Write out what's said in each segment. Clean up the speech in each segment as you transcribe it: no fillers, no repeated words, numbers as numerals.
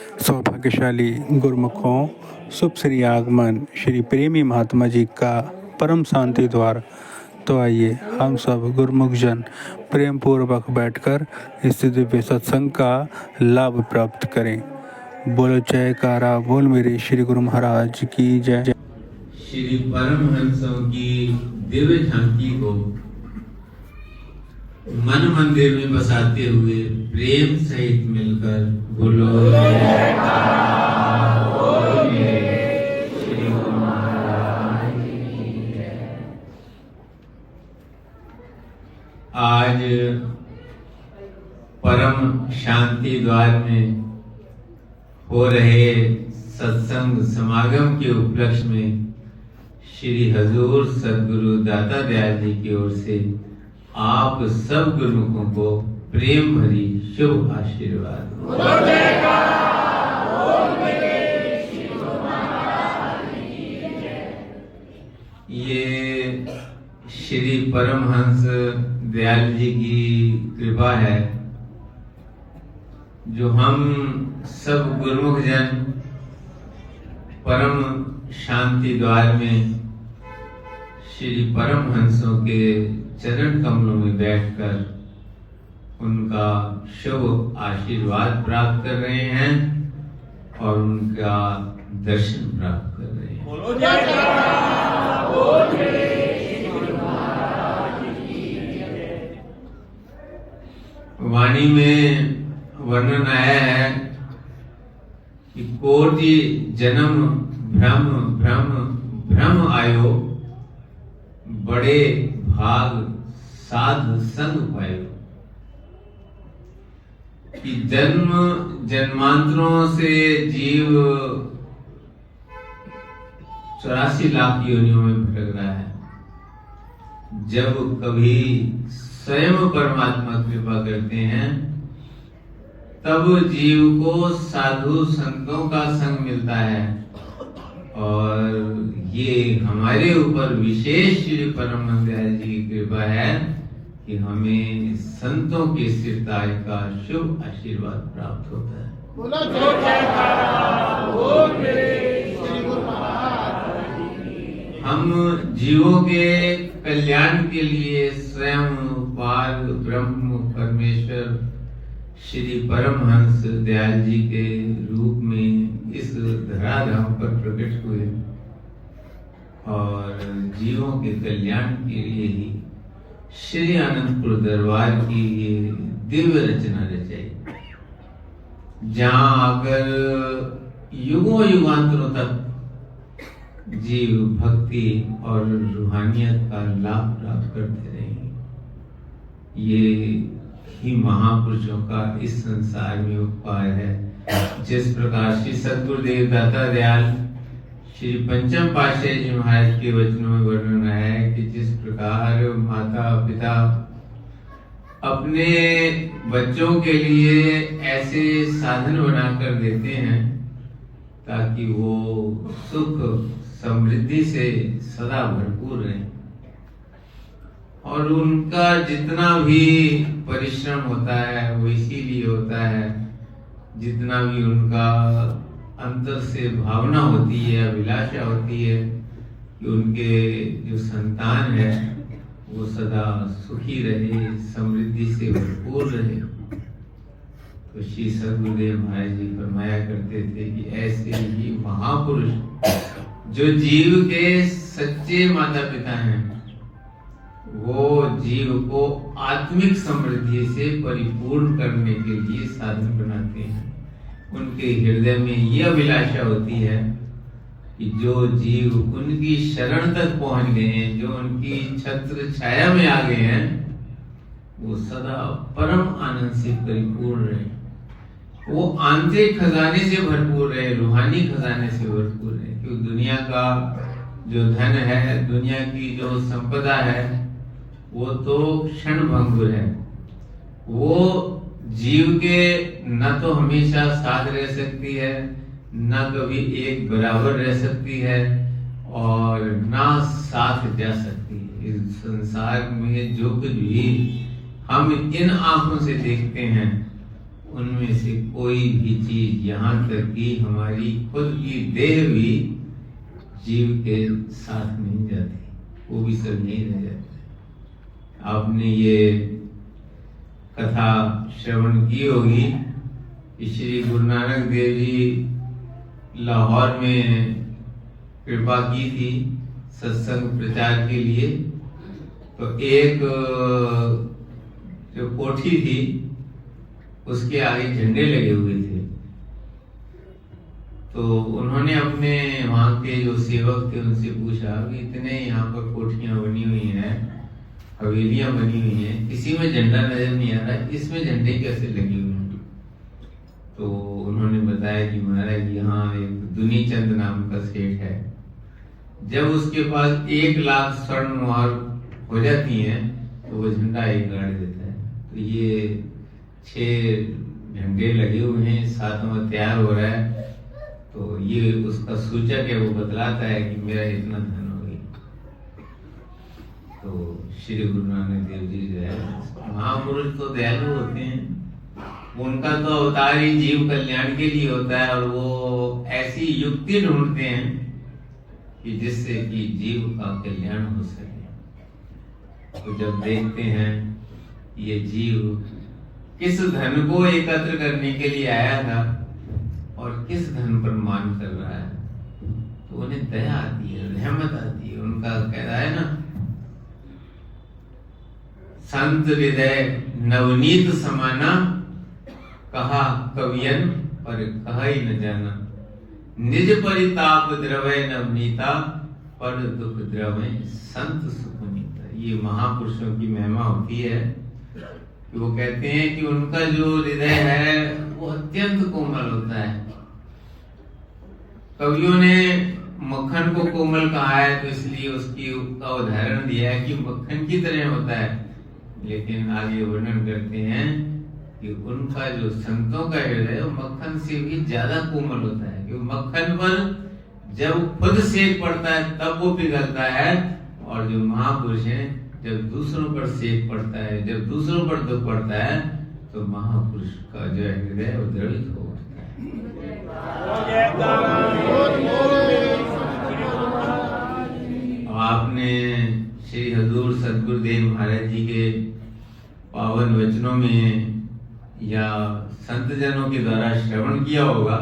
सौभाग्यशाली गुरुमुखों, शुभ श्री आगमन श्री प्रेमी महात्मा जी का परम शांति द्वार। तो आइए हम सब गुरुमुख जन प्रेम पूर्वक बैठकर इस दिव्य सत्संग का लाभ प्राप्त करें। बोलो जयकारा बोल मेरे श्री गुरु महाराज की जय। श्री परमहंसों की दिव्य झांकी को मन मंदिर में बसाते हुए प्रेम सहित मिलकर बोलो श्री गुरु महाराज की जय। आज परम शांति द्वार में हो रहे सत्संग समागम के उपलक्ष्य में श्री हजूर सद्गुरु दाता दयाल जी की ओर से आप सब गुरुमुखों को प्रेम भरी शुभ आशीर्वाद। ये श्री परमहंस दयाल जी की कृपा है जो हम सब गुरुमुख जन परम शांति द्वार में श्री परमहंसों के चरण कमलों में बैठकर उनका शुभ आशीर्वाद प्राप्त कर रहे हैं और उनका दर्शन प्राप्त कर रहे हैं। वाणी में वर्णन आया है कि कोटि जन्म भ्रम भ्रम भ्रम आयो, बड़े भाग साध संग पायो। कि जन्म जन्मांतरों से जीव 84 लाख योनियों में भटक रहा है। जब कभी स्वयं परमात्मा कृपा करते हैं तब जीव को साधु संतों का संग मिलता है और ये हमारे ऊपर विशेष श्री परमहंस दयाल जी की कृपा है कि हमें संतों के सिरताज का शुभ आशीर्वाद प्राप्त होता है। हम जीवों के कल्याण के लिए स्वयं पार ब्रह्म परमेश्वर श्री परमहंस दयाल जी के रूप में इस धराधाम पर प्रकट हुए और जीवों के कल्याण के लिए ही श्री आनंदपुर दरबार की ये दिव्य रचना रचाई, जहां आकर युगों युगांतरों तक जीव भक्ति और रूहानियत का लाभ प्राप्त करते रहेंगे। ये ही महापुरुषों का इस संसार में उपकार है। जिस प्रकार श्री सद्गुरुदेव दाता दयाल श्री पंचम पातशाही जी महाराज के वचनों में वर्णन है कि जिस प्रकार माता पिता अपने बच्चों के लिए ऐसे साधन बनाकर देते हैं ताकि वो सुख समृद्धि से सदा भरपूर रहे और उनका जितना भी परिश्रम होता है वो इसीलिए होता है, जितना भी उनका अंतर से भावना होती है, अभिलाषा होती है कि उनके जो संतान है वो सदा सुखी रहे, समृद्धि से भरपूर रहे। तो श्री सद्गुरुदेव महाराज जी फरमाया करते थे कि ऐसे ही महापुरुष जो जीव के सच्चे माता पिता हैं वो जीव को आत्मिक समृद्धि से परिपूर्ण करने के लिए साधन बनाते हैं। उनके हृदय में यह अभिलाषा होती है कि जो जीव उनकी शरण तक पहुंच गए हैं, जो उनकी छत्र छाया में आ गए हैं, वो सदा परम आनंद से परिपूर्ण रहे, वो आंतरिक खजाने से भरपूर रहे, रूहानी खजाने से भरपूर रहे। क्योंकि दुनिया का जो धन है, दुनिया की जो संपदा है वो तो क्षण भंगुर है। वो जीव के न तो हमेशा साथ रह सकती है, न कभी एक बराबर रह सकती है और ना साथ जा सकती है। इस संसार में जो कुछ भी हम इन आंखों से देखते हैं उनमें से कोई भी चीज, यहाँ तक कि हमारी खुद की देह भी जीव के साथ नहीं जाती, वो भी सब नहीं रह जाते। आपने ये कथा श्रवण की होगी कि श्री गुरु नानक देव जी लाहौर में कृपा की थी सत्संग प्रचार के लिए। तो एक जो कोठी थी उसके आगे झंडे लगे हुए थे। तो उन्होंने अपने वहाँ के जो सेवक थे उनसे पूछा कि इतने यहाँ पर कोठियाँ बनी हुई हैं, हवेलियाँ बनी हुई हैं, किसी में झंडा नजर नहीं आ रहा, इसमें झंडे कैसे लगे हुए हैं? तो उन्होंने बताया कि महाराज यहाँ एक दुनी चंद नाम का सेठ है, जब उसके पास 1 लाख स्वर्ण मुहर हो जाती हैं तो वो झंडा एक गाड़ देता है। तो ये 6 झंडे लगे हुए हैं, 7वां तैयार हो रहा है। तो ये उसका सूचक है, वो बतलाता है कि मेरा इतना धन हो गया। तो श्री गुरु नानक देव जी जो है, महापुरुष तो दयालु होते हैं, उनका तो अवतार ही जीव कल्याण के लिए होता है, और वो ऐसी युक्ति ढूंढते हैं कि जिससे कि जीव का कल्याण हो सके। तो जब देखते हैं ये जीव किस धन को एकत्र करने के लिए आया था और किस धन पर मान कर रहा है, तो उन्हें दया आती है, रहमत आती है। उनका कहना है ना, संत हृदय नवनीत समाना, कहा कवियन पर कहा ही न जाना, निज परिताप द्रवय नवनीता, पर दुख द्रवय संत सुपुनीता। ये महापुरुषों की महिमा होती है कि वो कहते हैं कि उनका जो हृदय है वो अत्यंत कोमल होता है। कवियों ने मक्खन को कोमल कहा है, तो इसलिए उसकी का उदाहरण दिया है कि मक्खन की तरह होता है। लेकिन आगे वर्णन करते हैं कि उनका जो संतों का हृदय वो मक्खन से भी ज्यादा कोमल होता है, क्योंकि मक्खन पर जब खुद सेक पड़ता है तब वो पिघलता है, और जो महापुरुष हैं जब दूसरों पर सेक पड़ता है, जब दूसरों पर दुख पड़ता है, तो महापुरुष का जो हृदय वो द्रवित हो उठता है। आपने श्री हजूर सदगुरुदेव महाराज जी के पावन वचनों में या संत जनों के द्वारा श्रवण किया होगा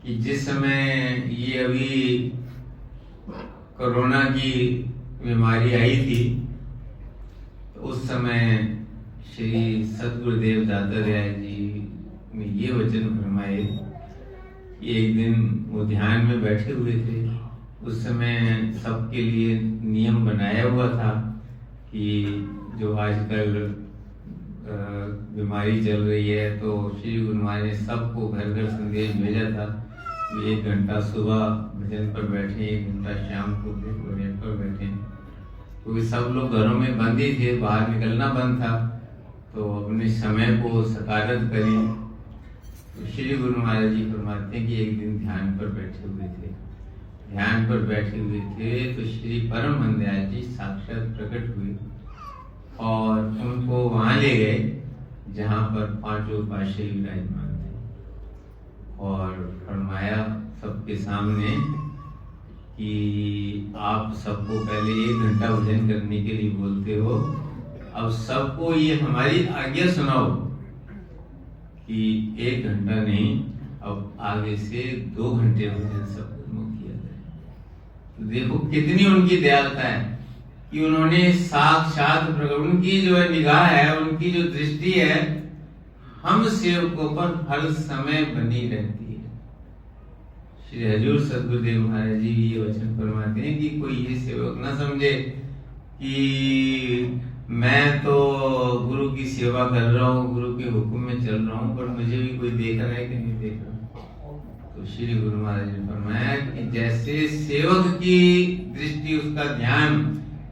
कि जिस समय ये अभी कोरोना की बीमारी आई थी, तो उस समय श्री सदगुरुदेव दाता दयाल जी ने ये वचन फरमाए कि एक दिन वो ध्यान में बैठे हुए थे। उस समय सबके लिए नियम बनाया हुआ था कि जो आजकल बीमारी चल रही है, तो श्री गुरु महाराज ने सबको घर घर संदेश भेजा था कि 1 घंटा सुबह भजन पर बैठे, 1 घंटा शाम को भजन पर बैठे, क्योंकि सब लोग घरों में बंद ही थे, बाहर निकलना बंद था। तो अपने समय को सकारत करें। तो श्री गुरु महाराज जी फरमाते हैं कि एक दिन ध्यान पर बैठे हुए थे, ध्यान पर बैठे हुए थे तो श्री परम हंसदयाल जी साक्षात प्रकट हुए और उनको वहां ले गए जहां पर 5 पातशाही विराजमान थे, और फरमाया सबके सामने कि आप सबको पहले 1 घंटा भजन करने के लिए बोलते हो, अब सबको ये हमारी आज्ञा सुनाओ कि 1 घंटा नहीं, अब आगे से 2 घंटे भजन सबको मुक्त किया जाए। तो देखो कितनी उनकी दयालुता है कि उन्होंने साक्षात प्रकट, उनकी जो है निगाह है, उनकी जो दृष्टि है हम सेवकों पर हर समय बनी रहती है। श्री हजूर सदगुरुदेव महाराज जी ये वचन फरमाते हैं कि कोई ये सेवक ना समझे कि मैं तो गुरु की सेवा कर रहा हूँ, गुरु के हुक्म में चल रहा हूँ, पर मुझे भी कोई देख रहा है कि नहीं देख रहा। तो श्री गुरु महाराज ने फरमाया कि जैसे सेवक की दृष्टि, उसका ध्यान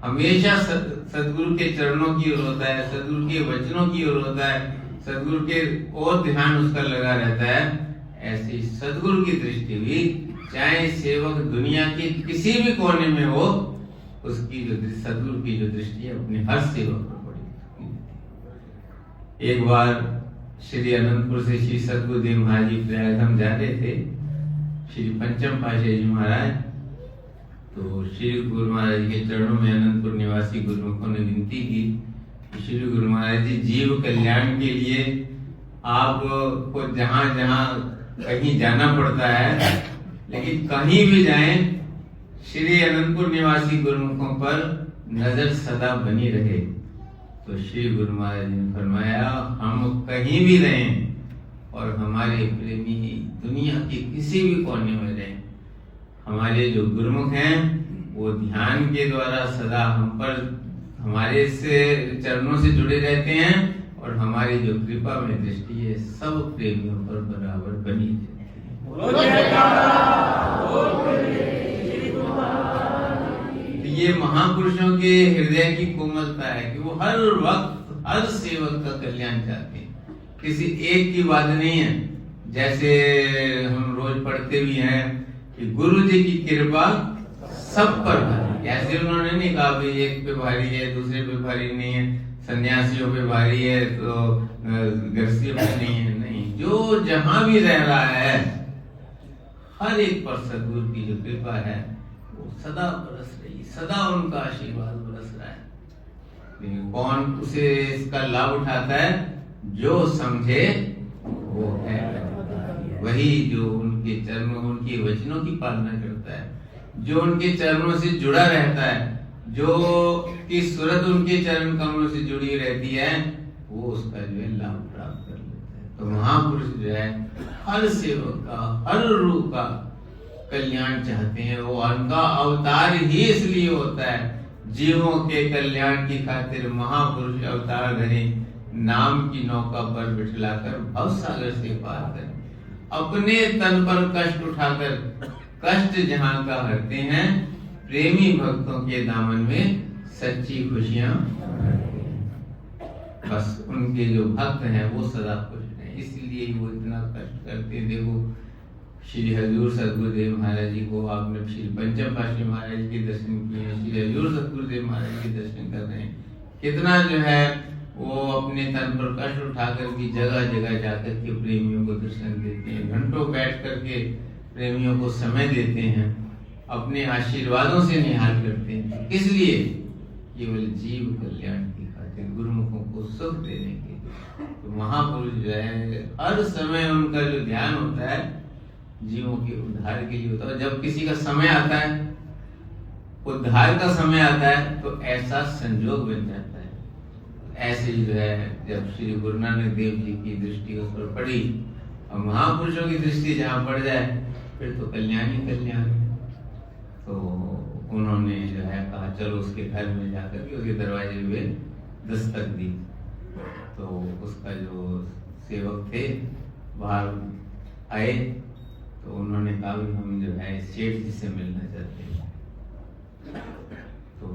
हमेशा सदगुरु के चरणों की ओर होता है, सदगुरु के वचनों की ओर होता है, सदगुरु के और ध्यान उसका लगा रहता है, ऐसी सदगुरु की दृष्टि भी चाहे सेवक दुनिया के किसी भी कोने में हो, उसकी जो सदगुरु की जो दृष्टि है अपने हर सेवक पर पड़ी। एक बार श्री अनंतपुर से श्री सद्गुरुदेव महाराज जी प्रयागधाम जा रहे थे, श्री पंचम पातशाही जी महाराज। तो श्री गुरु महाराज के चरणों में अनंतपुर निवासी गुरुमुखों ने विनती की कि श्री गुरु महाराज जी, जीव कल्याण के लिए आपको जहाँ जहाँ कहीं जाना पड़ता है, लेकिन कहीं भी जाएं, श्री अनंतपुर निवासी गुरुमुखों पर नजर सदा बनी रहे। तो श्री गुरु महाराज ने फरमाया, हम कहीं भी रहें और हमारे प्रेमी दुनिया के किसी भी कोने में रहें, हमारे जो गुरुमुख हैं वो ध्यान के द्वारा सदा हम पर, हमारे से चरणों से जुड़े रहते हैं और हमारी जो कृपा में दृष्टि है सब प्रेमियों पर बराबर बनी रहती है। ये महापुरुषों के हृदय की कोमलता है कि वो हर वक्त हर सेवक का कल्याण चाहते हैं, किसी एक की बात नहीं है। जैसे हम रोज पढ़ते भी हैं कि गुरु जी की कृपा सब पर भारी, ऐसे उन्होंने नहीं कहा भाई एक पे भारी है दूसरे पे भारी नहीं है, सन्यासियों पे भारी है तो गृहस्थियों पे नहीं है। नहीं, जो जहां भी रह रहा है हर एक पर सद्गुरु की जो कृपा है वो सदा बरस रही, सदा उनका आशीर्वाद बरस रहा है। लेकिन कौन उसे इसका लाभ उठाता है? जो समझे वो है वही, जो उनके चरणों उनके वचनों की पालना करता है, जो उनके चरणों से जुड़ा रहता है, जो की सूरत उनके चरण कमलों से जुड़ी रहती है, वो उसका जो है लाभ प्राप्त कर लेता है। तो महापुरुष जो है हर सेवक का हर रूह का कल्याण चाहते हैं। वो उनका अवतार ही इसलिए होता है, जीवों के कल्याण की खातिर महापुरुष अवतार धरे, नाम की नौका पर बिठलाकर भव सागर से पार कर अपने तन पर कष्ट उठाकर कष्ट जहां का हरते हैं, प्रेमी भक्तों के दामन में सच्ची खुशियां भरते हैं। बस उनके जो भक्त हैं वो सदा खुश हैं, इसलिए वो इतना कष्ट करते हैं। देखो श्री हजूर सद्गुरुदेव महाराज जी को आपने श्री पंचम पातशाही महाराज के दर्शन किए, श्री हजूर सद्गुरुदेव महाराज के दर्शन कर रहे हैं, कितना जो है वो अपने तन पर कष्ट उठाकर भी जगह जगह जाकर के प्रेमियों को दर्शन देते हैं, घंटों बैठ करके प्रेमियों को समय देते हैं, अपने आशीर्वादों से निहाल करते हैं। किस लिए? केवल जीव कल्याण की खातिर, गुरुमुखों को सुख देने के। तो महापुरुष जो है हर समय उनका जो ध्यान होता है जीवों के उद्धार के लिए होता है। जब किसी का समय आता है, उद्धार का समय आता है, तो ऐसा संजोग बन जाता है। ऐसे ही जो है जब श्री गुरु नानक देव जी की दृष्टि उस पर पड़ी और महापुरुषों की दृष्टि जहाँ पड़ जाए फिर तो कल्याण ही कल्याण। तो उन्होंने जो है कहा चलो उसके घर में जाकर के उसके दरवाजे पे दस्तक दी। तो उसका जो सेवक थे बाहर आए, तो उन्होंने कहा भी हम जो है सेठ जी से मिलना चाहते हैं। तो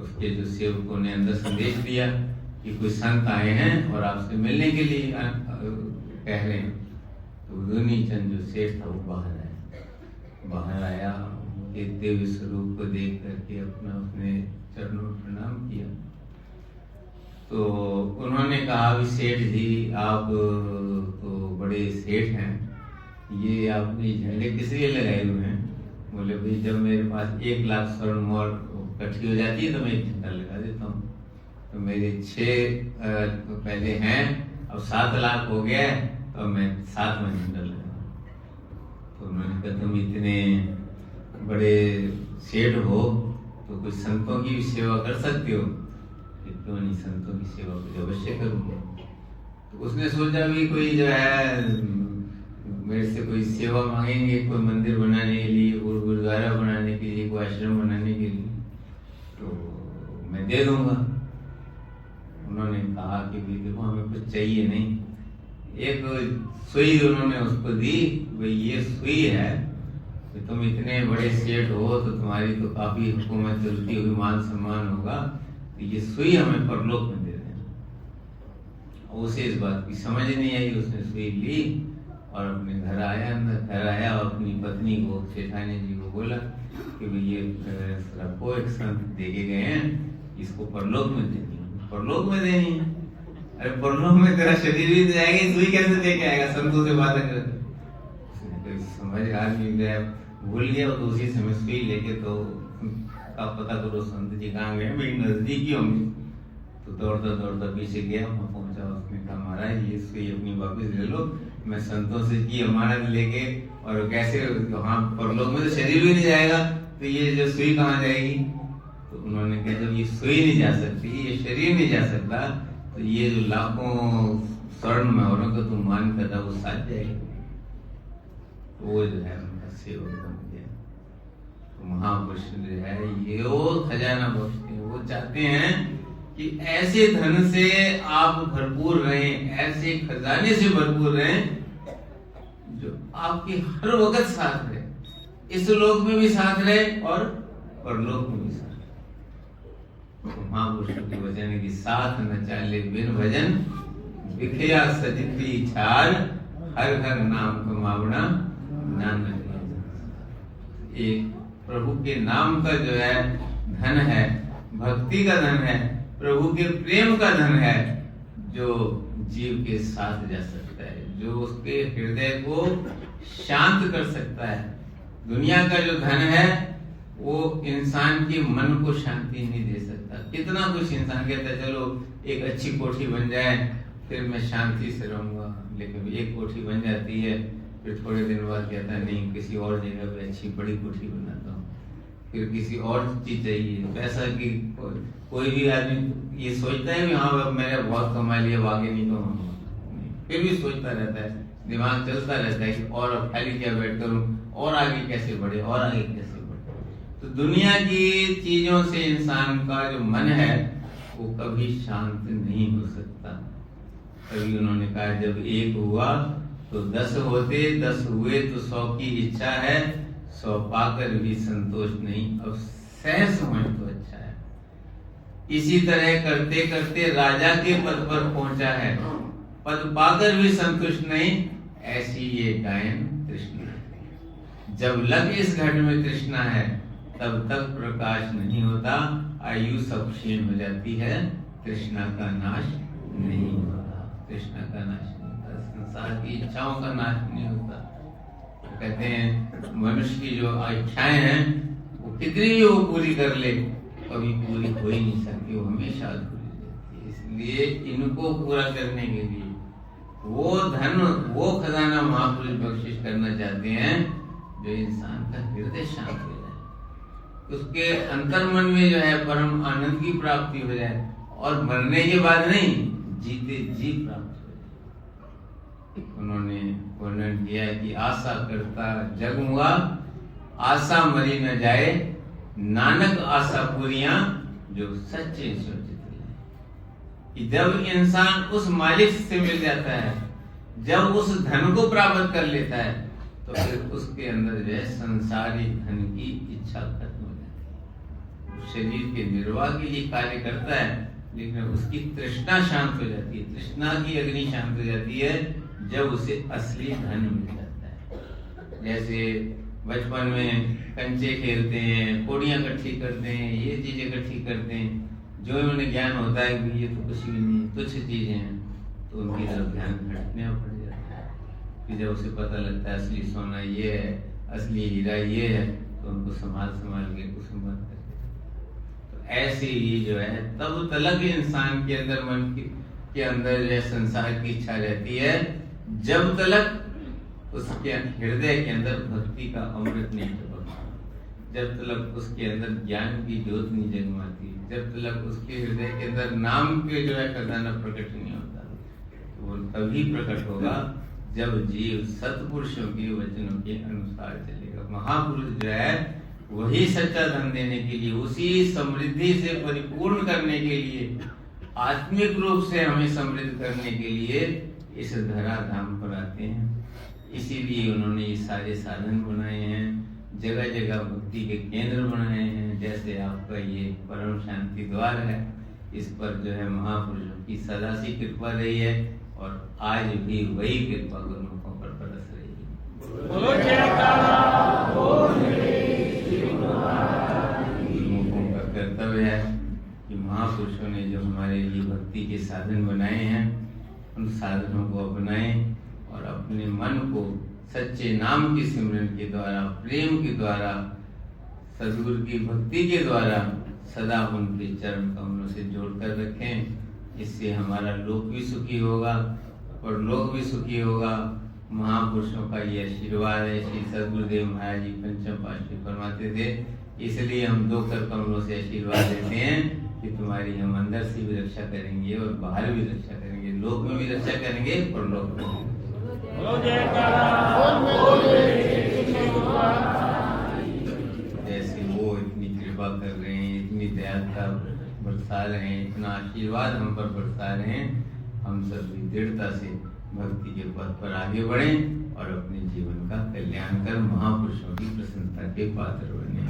उसके जो सेवकों ने अंदर संदेश दिया कि कोई संत आए हैं और आपसे मिलने के लिए कह रहे हैं। तो दुनी चंद जो सेठ था वो बाहर आया, उनके दिव्य स्वरूप को देख करके अपना अपने चरणों में प्रणाम किया। तो उन्होंने कहा भी सेठ जी आप तो बड़े सेठ हैं, ये आपने झंडे किस लिए लगाए हुए हैं? बोले भाई जब मेरे पास 1 लाख स्वर्ण मोहर इकट्ठी हो जाती है तो मैं एक झंडा लगा देता हूँ। तो मेरे 6 पहले हैं, अब 7 लाख हो गया है, तो मैं 7वां झंडा लगा। तो उन्होंने कहा तुम इतने बड़े सेठ हो तो कुछ संतों की भी सेवा कर सकते हो? क्यों नहीं, संतों की सेवा कुछ अवश्य करूँगा। तो उसने सोचा भी कोई जो है मेरे से कोई सेवा मांगेंगे, कोई मंदिर बनाने के लिए, कोई गुरुद्वारा बनाने के लिए, कोई आश्रम बनाने के लिए, तो मैं दे दूंगा। उन्होंने कहा कि भाई देखो हमें कुछ चाहिए नहीं, एक सुई उन्होंने उसको दी, भाई ये सुई है, तो तुम इतने बड़े सेठ हो तो तुम्हारी तो काफी हुकूमत चलती होगी, मान सम्मान होगा, तो ये सुई हमें परलोक में दे देना। उसे इस बात की समझ नहीं आई, उसने सुई ली और अपने घर आया और अपनी पत्नी को सेठानी जी को बोला कि भाई ये रखो, एक संत दे के गए हैं, इसको परलोक में देनी है, परलोक में देनी है। अरे परलोक में तेरा शरीर भी जाएगा, सुई कैसे लेके आएगा? संतों से बातें करते, समझ आ नहीं गया, भूल गया, तो उसी समय सुई लेके तो का पता करो संत जी कहाँ गए, मेरी नजदीक ही होंगे। तो दौड़ता दौड़ता पीछे गया, वहाँ पहुंचा, उसने कहा महाराज ये सुई अपनी वापस ले लो, मैं संतों से की अमानत लेके, और कैसे वहाँ परलोक में तो शरीर भी नहीं जाएगा, तो ये जो सुई कहाँ जाएगी? तो उन्होंने कहा जब ये सुई नहीं जा सकती, ये शरीर नहीं जा सकता, तो ये जो लाखों स्वर्ण महरों को तुम मान करता वो साथ जाएगी। वो जो है उनका सेवक बन गया। तो महापुरुष जो है ये वो खजाना बख्शते हैं, वो चाहते हैं कि ऐसे धन से आप भरपूर रहें, ऐसे खजाने से भरपूर रहें जो आपके हर वक्त साथ रहे, इस लोक में भी साथ रहे और परलोक में भी साथ रहे। तो महापुरुषों के वचन है कि साथ न चाले बिन भजन, बिखया सजती छाल, हर हर नाम कमावना नानक। एक प्रभु के नाम का जो है धन है, भक्ति का धन है, प्रभु के प्रेम का धन है, जो जीव के साथ जा सकता है, जो उसके हृदय को शांत कर सकता है। दुनिया का जो धन है वो इंसान के मन को शांति नहीं दे सकता। कितना कुछ इंसान कहता है चलो एक अच्छी कोठी बन जाए फिर मैं शांति से रहूंगा, लेकिन एक कोठी बन जाती है फिर थोड़े दिन बाद कहता है नहीं किसी और जगह पे अच्छी बड़ी कोठी बनाता हूँ, फिर किसी और चीज चाहिए, पैसा की कोई भी आदमी ये सोचता है कि हाँ मैंने बहुत कमा लिया आगे नहीं कमाऊंगा, फिर भी सोचता रहता है, दिमाग चलता रहता है कि और अब खाली क्या बैठ करूं, और आगे कैसे बढ़े, और आगे कैसे बढ़े। तो दुनिया की चीजों से इंसान का जो मन है वो कभी शांत नहीं हो सकता। कभी उन्होंने कहा जब एक हुआ तो 10 होते, 10 हुए तो 100 की इच्छा है, 100 पाकर भी संतोष नहीं, अब सहस होए तो अच्छा है। इसी तरह करते करते राजा के पद पर पहुंचा है, पद पाकर भी संतुष्ट नहीं, ऐसी ये गायन तृष्णा। जब लग इस घट में तृष्णा है तब तक प्रकाश नहीं होता, आयु सब क्षीण हो जाती है, तृष्णा का नाश नहीं होता, तृष्णा का नाश नहीं होता, संसार की इच्छाओं का नाश नहीं होता। तो कहते हैं मनुष्य की जो इच्छाएं हैं वो कितनी भी वो पूरी कर ले कभी पूरी हो ही नहीं सकती, वो हमेशा अधूरी रहती है। इसलिए इनको पूरा करने के लिए वो धन वो खजाना महापुरुष बख्शिश करना चाहते हैं जो इंसान का हृदय शांत हो जाए, उसके अंतर्मन में जो है परम आनंद की प्राप्ति हो जाए, और मरने के बाद नहीं जीते जी प्राप्त हो जाए। उन्होंने वर्णन किया कि आशा करता जग हुआ, आशा मरी न जाए, नानक आशा पूरियां जो सच्चे सोचते हैं। कि जब इंसान उस मालिक से मिल जाता है, जब उस धन को प्राप्त कर लेता है, तो फिर उसके अंदर जो है संसारी धन की इच्छा खत्म हो जाती है। शरीर के निर्वाह के लिए कार्य करता है, लेकिन उसकी तृष्णा शांत हो जाती है, तृष्णा की अग्नि शांत हो जाती है जब उसे असली धन मिल जाता है। जैसे बचपन में कंचे खेलते हैं, कोड़ियां इकट्ठी करते हैं, ये चीजें इकट्ठी करते हैं, जो उन्हें ज्ञान होता है कि ये तो कुछ भी नहीं, तुच्छ चीजें हैं, तो उनकी तरफ ध्यान हटने पड़ जाता है। फिर जब उसे पता लगता है असली सोना ये है, असली हीरा ये है, तो उनको संभाल के कुछ मत करते। तो ऐसे ही जो है तब तलक इंसान के अंदर मन के अंदर जो है संसार की इच्छा रहती है, जब तलक उसके हृदय के अंदर भक्ति का अमृत नहीं टपकता, जब तलक उसके अंदर ज्ञान की ज्योत नहीं जगमाती, जब तलक उसके हृदय के अंदर नाम के जो है खजाना प्रकट नहीं होता, तो वो तभी प्रकट होगा जब जीव सत्पुरुषों के वचनों के अनुसार चलेगा। महापुरुष जो है वही सच्चा धन देने के लिए, उसी समृद्धि से परिपूर्ण करने के लिए, आत्मिक रूप से हमें समृद्ध करने के लिए इस धरा धाम पर आते हैं। इसीलिए उन्होंने ये सारे साधन बनाए हैं, जगह जगह भक्ति के केंद्र बनाए हैं। जैसे आपका ये परम शांति द्वार है, इस पर जो है महापुरुषों की सदा से कृपा रही है, और आज भी वही कृपा गुरुमुखों पर बरस रही है। गुरुमुखों का कर्तव्य है कि महापुरुष महापुरुषों ने जो हमारे लिए भक्ति के साधन बनाए हैं, उन साधनों को अपनाएं और अपने मन को सच्चे नाम के सिमरन के द्वारा, प्रेम के द्वारा, सदगुरु की भक्ति के द्वारा सदा उनके चरण कमलों से जोड़कर रखें। इससे हमारा लोक भी सुखी होगा और लोक भी सुखी होगा। महापुरुषों का ये आशीर्वाद है। श्री सदगुरुदेव महाराज जी पंचम पातशाही फरमाते थे, इसलिए हम दो कर कमलों से आशीर्वाद देते हैं कि तुम्हारी हम अंदर से भी रक्षा करेंगे और बाहर भी रक्षा करेंगे, लोक में भी रक्षा करेंगे और लोक में भी। जैसे वो इतनी कृपा कर रहे हैं, इतनी दयालुता बरसा रहे हैं, इतना आशीर्वाद हम पर बरसा रहे हैं, हम सब भी दृढ़ता से भक्ति के पथ पर आगे बढ़ें और अपने जीवन का कल्याण कर महापुरुषों की प्रसन्नता के पात्र बने।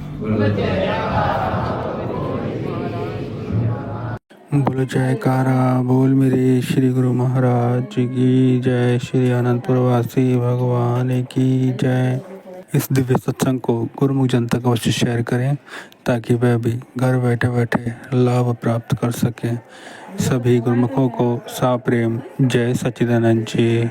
बोलो जयकारा बोल मेरे श्री गुरु महाराज जी की जय। श्री अनंतपुर वासी भगवान की जय। इस दिव्य सत्संग को गुरुमुख जन तक अवश्य शेयर करें ताकि वह भी घर बैठे बैठे लाभ प्राप्त कर सकें। सभी गुरुमुखों को साप्रेम जय सच्चिदानंद जी।